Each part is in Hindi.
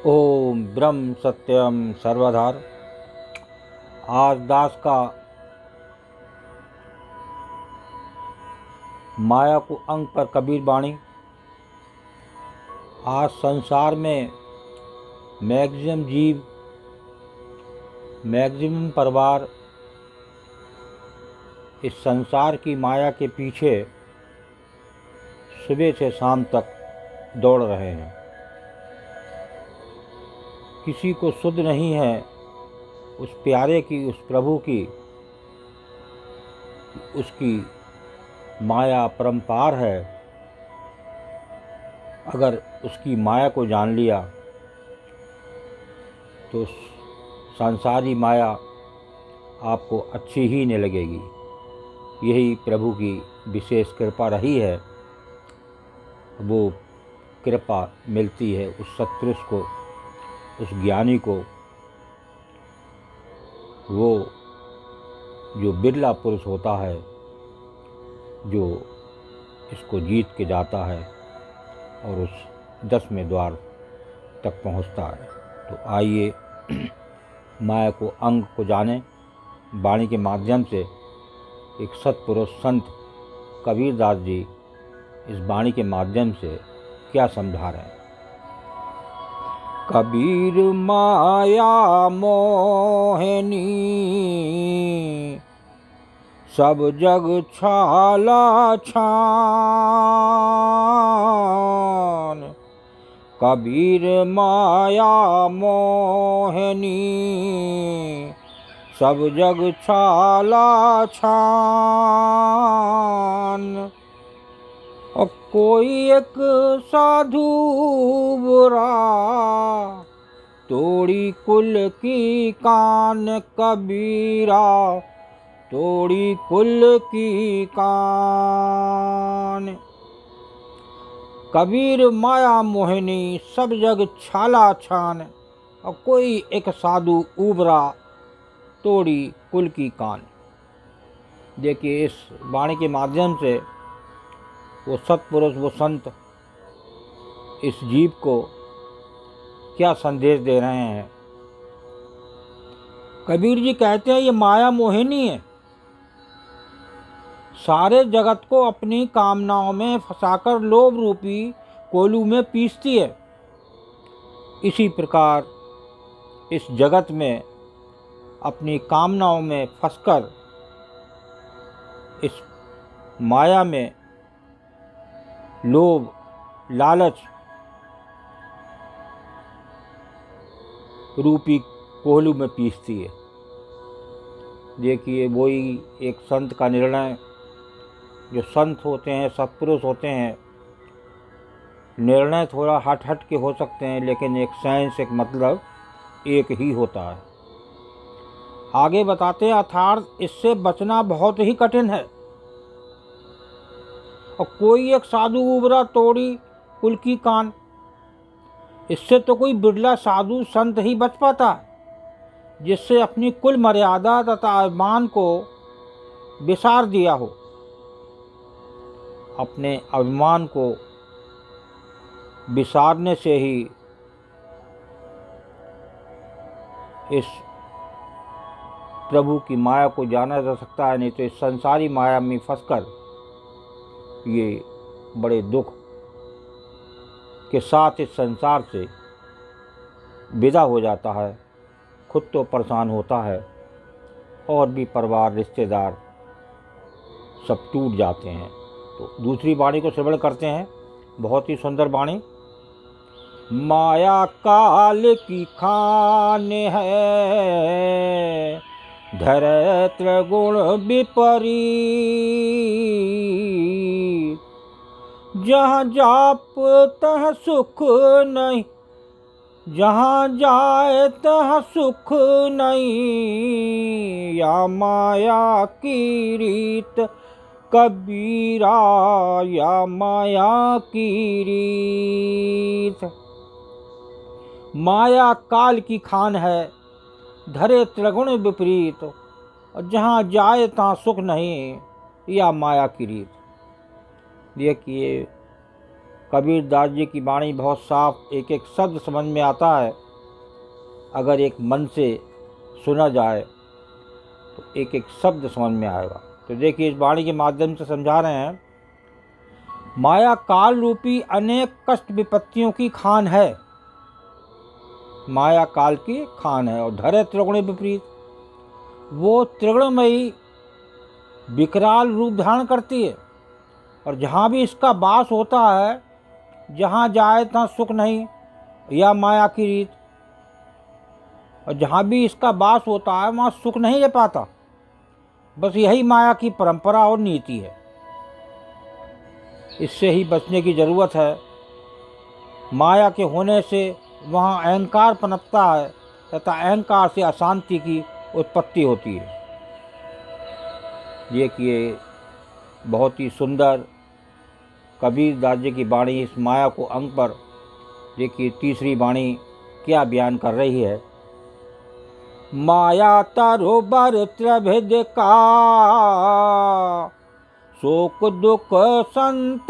ओम ब्रह्म सत्यम सर्वधार। आज दास का माया को अंग पर कबीर वाणी। आज संसार में मैक्सिमम जीव, मैक्सिमम परिवार इस संसार की माया के पीछे सुबह से शाम तक दौड़ रहे हैं। किसी को सुध नहीं है उस प्यारे की, उस प्रभु की, उसकी माया परंपार है। अगर उसकी माया को जान लिया तो सांसारी माया आपको अच्छी ही नहीं लगेगी। यही प्रभु की विशेष कृपा रही है। वो कृपा मिलती है उस सत्पुरुष को, उस ज्ञानी को, वो जो बिरला पुरुष होता है, जो इसको जीत के जाता है और उस 10वें द्वार तक पहुंचता है। तो आइए माया को, अंग को जाने। वाणी के माध्यम से एक सत्पुरुष संत कबीरदास जी इस वाणी के माध्यम से क्या समझा रहे हैं। कबीर माया मोहिनी सब जग छाला छान। कबीर माया मोहिनी सब जग छाला छान। और कोई एक साधु बुरा तोड़ी कुल की कान। कबीरा तोड़ी कुल की कान। कबीर माया मोहिनी सब जग छाला छान। और कोई एक साधु उबरा तोड़ी कुल की कान। देखिए, इस वाणी के माध्यम से वो सत्पुरुष, वो संत इस जीव को क्या संदेश दे रहे हैं। कबीर जी कहते हैं ये माया मोहिनी है, सारे जगत को अपनी कामनाओं में फंसाकर लोभ रूपी कोलू में पीसती है। इसी प्रकार इस जगत में अपनी कामनाओं में फंसकर इस माया में लोभ, लालच रूपी कोहलू में पीसती है। देखिए, वही एक संत का निर्णय, जो संत होते हैं, सत्पुरुष होते हैं, निर्णय थोड़ा हट के हो सकते हैं, लेकिन एक सेंस, एक मतलब एक ही होता है। आगे बताते हैं, अर्थात इससे बचना बहुत ही कठिन है। और कोई एक साधु उबरा तोड़ी कुल की कान। इससे तो कोई बिरला साधु संत ही बच पाता, जिससे अपनी कुल मर्यादा तथा अभिमान को विसार दिया हो। अपने अभिमान को विसारने से ही इस प्रभु की माया को जाना जा सकता है। नहीं तो इस संसारी माया में फंसकर ये बड़े दुख के साथ इस संसार से विदा हो जाता है। खुद तो परेशान होता है और भी परिवार, रिश्तेदार सब टूट जाते हैं। तो दूसरी वाणी को श्रवण करते हैं। बहुत ही सुंदर वाणी। माया काल की खान है, धरत्र गुण विपरीत। जहाँ जाप तह सुख नहीं, जहाँ जाए तह सुख नहीं। या माया की रीत कबीरा, या माया की रीत। माया काल की खान है, धरे त्रिगुण विपरीत। और जहाँ जाए तहाँ सुख नहीं, या माया की रीत। देखिए, कबीर दास जी की वाणी बहुत साफ, एक एक शब्द समझ में आता है। अगर एक मन से सुना जाए तो एक एक शब्द समझ में आएगा। तो देखिए, इस वाणी के माध्यम से समझा रहे हैं, माया काल रूपी अनेक कष्ट विपत्तियों की खान है। माया काल की खान है और धरे त्रिगुण विपरीत। वो त्रिगुणमयी विकराल रूप धारण करती है और जहाँ भी इसका वास होता है, जहाँ जाए तहाँ सुख नहीं, या माया की रीत। और जहाँ भी इसका वास होता है वहाँ सुख नहीं ले पाता। बस यही माया की परंपरा और नीति है। इससे ही बचने की ज़रूरत है। माया के होने से वहाँ अहंकार पनपता है तथा अहंकार से अशांति की उत्पत्ति होती है। देखिए, बहुत ही सुंदर कबीर दास जी की वाणी इस माया को अंग पर। देखिए, तीसरी वाणी क्या बयान कर रही है। माया तरोबर त्रिभिद का, शोक दुख संताप,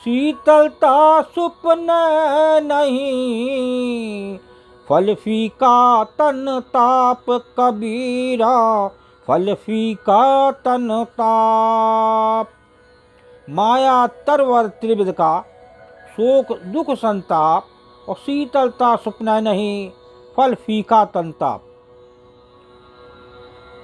शीतलता सुपन नहीं, फल फीका तन ताप। कबीरा फल फीका तन ताप। माया तरवर त्रिविध का, शोक दुख संताप और शीतलता सुपना नहीं, फल फीका तन ताप।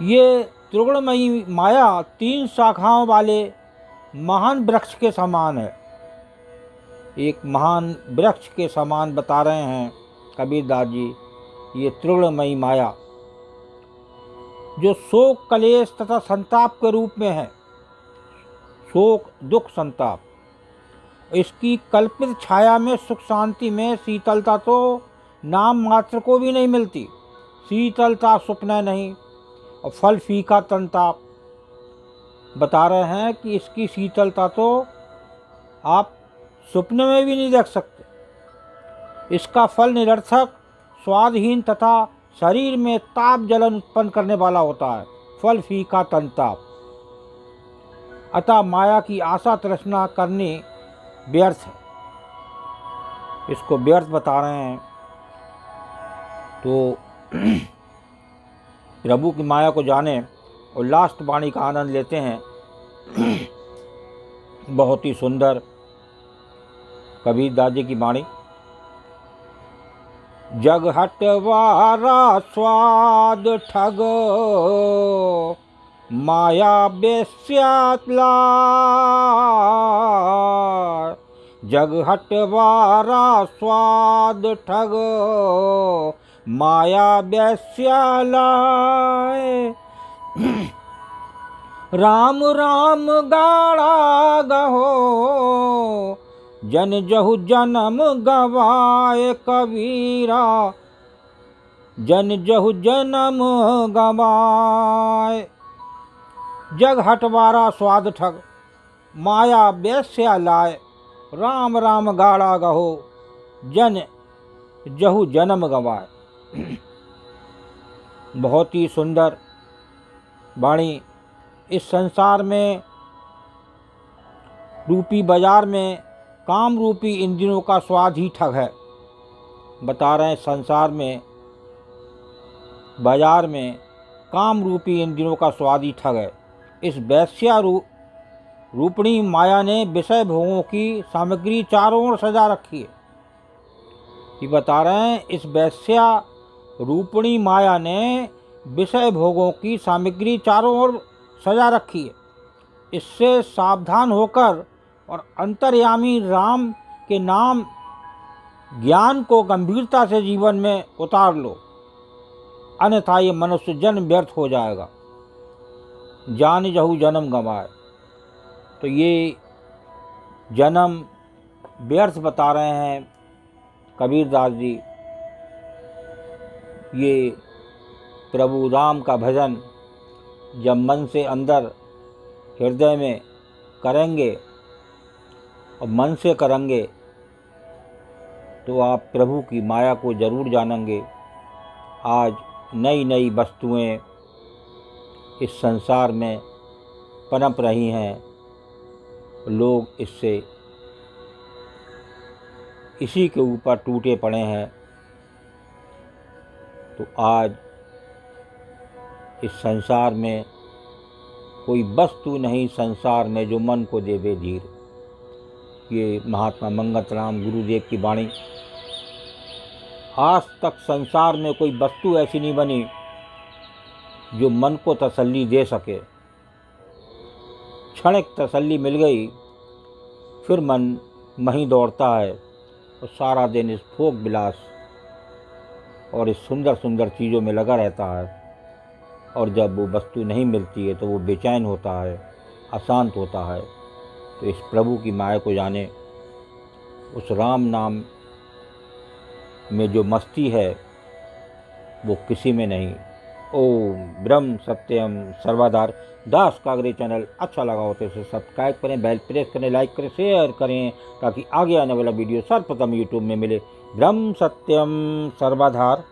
ये त्रिगुणमयी माया 3 शाखाओं वाले महान वृक्ष के समान है। एक महान वृक्ष के समान बता रहे हैं कबीर दास जी। ये त्रिगुणमयी माया जो शोक कलेश तथा संताप के रूप में है, शोक दुख संताप, इसकी कल्पित छाया में सुख शांति में शीतलता तो नाम मात्र को भी नहीं मिलती। शीतलता सुपना नहीं और फल फीका तनताप। बता रहे हैं कि इसकी शीतलता तो आप सुपने में भी नहीं देख सकते। इसका फल निरर्थक, स्वादहीन तथा शरीर में ताप जलन उत्पन्न करने वाला होता है। फल फीका तनताप। अतः माया की आशा तृष्णा करनी व्यर्थ है। इसको व्यर्थ बता रहे हैं। तो प्रभु की माया को जाने और लास्ट वाणी का आनंद लेते हैं। बहुत ही सुंदर कबीर दास जी की वाणी। जग हटवारा स्वाद ठग, माया बेस्यातला। जग हटवारा स्वाद ठग, माया बेस्यालाय। राम राम गाड़ा गहो, जन जहु जन्म गवाए। कबीरा जन जहु जन्म गवाए। जग हटवारा स्वाद ठग, माया बेस्या लाए। राम राम गाड़ा गहो, जन जहु जन्म गवाए। बहुत ही सुंदर वाणी। इस संसार में रूपी बाजार में काम रूपी इंद्रियों का स्वाद ही ठग है। बता रहे हैं, संसार में बाजार में काम रूपी इंद्रियों का स्वाद ही ठग है। इस वैश्या रूपणी माया ने विषय भोगों की सामग्री चारों ओर सजा रखी है। ये बता रहे हैं, इस वैश्या रूपणी माया ने विषय भोगों की सामग्री चारों ओर सजा रखी है। इससे सावधान होकर और अंतर्यामी राम के नाम ज्ञान को गंभीरता से जीवन में उतार लो, अन्यथा ये मनुष्य जन्म व्यर्थ हो जाएगा। जान जहु जन्म गंवाए। तो ये जन्म व्यर्थ बता रहे हैं कबीर दास जी। ये प्रभु राम का भजन जब मन से अंदर हृदय में करेंगे और मन से करेंगे तो आप प्रभु की माया को जरूर जानेंगे। आज नई नई वस्तुएं इस संसार में पनप रही हैं, लोग इससे इसी के ऊपर टूटे पड़े हैं। तो आज इस संसार में कोई वस्तु नहीं संसार में जो मन को देवे धीर। ये महात्मा मंगतराम गुरुदेव की वाणी। आज तक संसार में कोई वस्तु ऐसी नहीं बनी जो मन को तसल्ली दे सके। क्षणिक तसल्ली मिल गई, फिर मन वहीं दौड़ता है और सारा दिन इस भोग विलास और इस सुंदर सुंदर चीज़ों में लगा रहता है। और जब वो वस्तु नहीं मिलती है तो वो बेचैन होता है, अशांत होता है। तो इस प्रभु की माया को जाने, उस राम नाम में जो मस्ती है वो किसी में नहीं। ओम ब्रह्म सत्यम सर्वधार। दास कागरे चैनल अच्छा लगा हो तो इसे सब्सक्राइब करें, बेल प्रेस करें, लाइक करें, शेयर करें, ताकि आगे आने वाला वीडियो सर्वप्रथम यूट्यूब में मिले। ब्रह्म सत्यम सर्वधार।